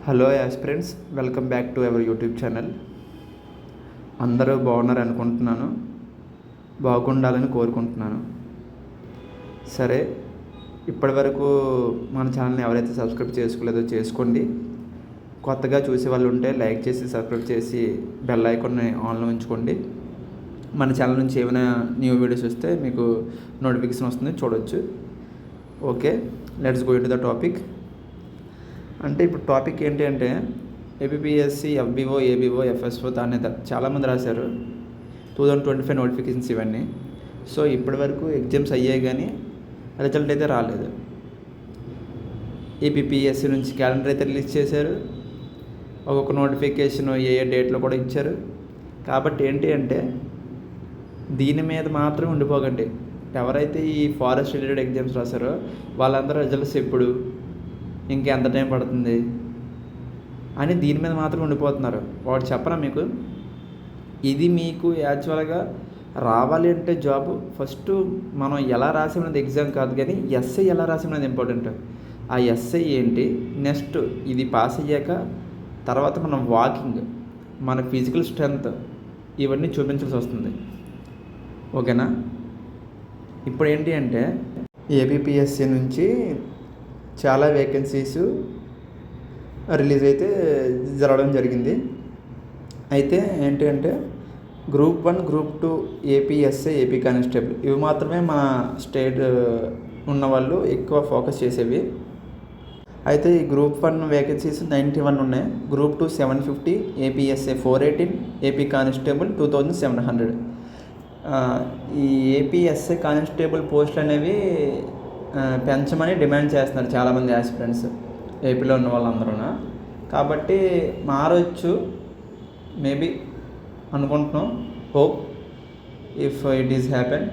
Hello aspirants, welcome back to our YouTube channel. అందరూ బాగున్నారు అనుకుంటున్నాను, బాగుండాలని కోరుకుంటున్నాను. సరే, ఇప్పటి వరకు మన ఛానల్ని ఎవరైతే సబ్స్క్రైబ్ చేసుకోలేదో చేసుకోండి. కొత్తగా చూసే వాళ్ళు ఉంటే లైక్ చేసి సబ్స్క్రైబ్ చేసి బెల్ ఐకాన్ని ఆన్లో ఉంచుకోండి. మన ఛానల్ నుంచి ఏమైనా న్యూ వీడియోస్ వస్తే మీకు నోటిఫికేషన్ వస్తుంది, చూడవచ్చు. Okay, let's go in to the topic. అంటే ఇప్పుడు టాపిక్ ఏంటి అంటే ఏపీపీఎస్సీ, ఎఫ్బీఓ, ఏబీఓ, ఎఫ్ఎస్ఓ దాన్ని చాలామంది రాశారు. 2025 నోటిఫికేషన్స్ ఇవన్నీ. సో ఇప్పటి వరకు ఎగ్జామ్స్ అయ్యాయి కానీ రిజల్ట్ అయితే రాలేదు. ఏపీపీఎస్సీ నుంచి క్యాలెండర్ అయితే రిలీజ్ చేశారు. ఒక్కొక్క నోటిఫికేషన్ ఏ డేట్లో కూడా ఇచ్చారు. కాబట్టి ఏంటి అంటే దీని మీద మాత్రం ఉండిపోకండి. ఎవరైతే ఈ ఫారెస్ట్ రిలేటెడ్ ఎగ్జామ్స్ రాశారో వాళ్ళందరూ రిజల్ట్స్ ఎప్పుడు, ఇంకెంత టైం పడుతుంది అని దీని మీద మాత్రం ఉండిపోతున్నారు. వాడు చెప్పరా మీకు, ఇది మీకు యాక్చువల్గా రావాలి అంటే జాబ్ ఫస్ట్ మనం ఎలా రాసామనేది ఎగ్జామ్ కాదు, కానీ ఎస్ఐ ఎలా రాసామనేది ఇంపార్టెంట్. ఆ ఎస్ఐ ఏంటి, నెక్స్ట్ ఇది పాస్ అయ్యాక తర్వాత మనం వాకింగ్, మన ఫిజికల్ స్ట్రెంగ్త్ ఇవన్నీ చూపించాల్సి వస్తుంది. ఓకేనా? ఇప్పుడు ఏంటి అంటే ఏపీపీఎస్సీ నుంచి చాలా వేకెన్సీస్ రిలీజ్ అయితే జరగడం జరిగింది. అయితే ఏంటి అంటే group 1, group 2, APSA, AP constable ఇవి మాత్రమే మన స్టేట్ ఉన్నవాళ్ళు ఎక్కువ ఫోకస్ చేసేవి. అయితే ఈ గ్రూప్ 1 వేకెన్సీస్ 91 ఉన్నాయి, గ్రూప్ 2 750, ఏపీఎస్ఏ 418, ఏపీ కానిస్టేబుల్ 2700. ఈ ఏపీఎస్ఏ కానిస్టేబుల్ పోస్టులు అనేవి పెంచమని డిమాండ్ చేస్తున్నారు చాలామంది యాస్పిరెంట్స్, ఏపీలో ఉన్న వాళ్ళందరూ. కాబట్టి మారవచ్చు మేబీ అనుకుంటున్నాం. Hope if it is happen,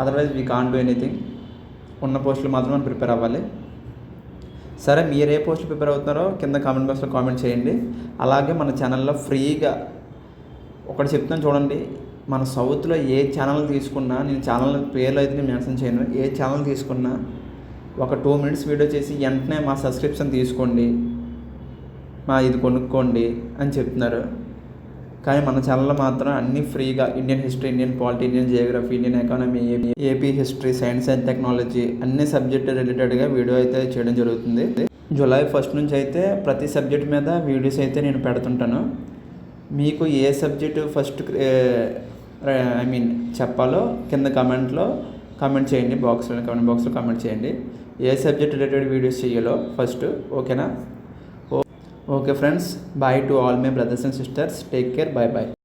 otherwise we can't do anything. ఉన్న పోస్టులు మాత్రమే ప్రిపేర్ అవ్వాలి. సరే, మీరు ఏ పోస్టులు ప్రిపేర్ అవుతున్నారో కింద కామెంట్ బాక్స్లో కామెంట్ చేయండి. అలాగే మన ఛానల్లో ఫ్రీగా ఒకటి చెప్తాను చూడండి. మన సౌత్లో ఏ ఛానల్ తీసుకున్నా, నేను ఛానల్ పేర్లు అయితే నేను మెన్షన్ చేయను, ఏ ఛానల్ తీసుకున్నా ఒక 2 minutes వీడియో చేసి వెంటనే మా సబ్స్క్రిప్షన్ తీసుకోండి, మా ఇది కొనుక్కోండి అని చెప్తున్నారు. కానీ మన ఛానల్లో మాత్రం అన్నీ ఫ్రీగా Indian history, Indian polity, Indian Geography, Indian economy, AP history, science and technology అన్ని సబ్జెక్ట్ రిలేటెడ్గా వీడియో అయితే చేయడం జరుగుతుంది. జూలై 1 నుంచి అయితే ప్రతి సబ్జెక్ట్ మీద వీడియోస్ అయితే నేను పెడుతుంటాను. మీకు ఏ సబ్జెక్టు ఫస్ట్ చెప్పాలో కింద కామెంట్ చేయండి, కామెంట్ బాక్స్లో కామెంట్ చేయండి. ఏ సబ్జెక్ట్ రిలేటెడ్ వీడియోస్ చేయాలో ఫస్ట్. ఓకేనా? Okay friends, bye to all my brothers and sisters. Take care, bye bye.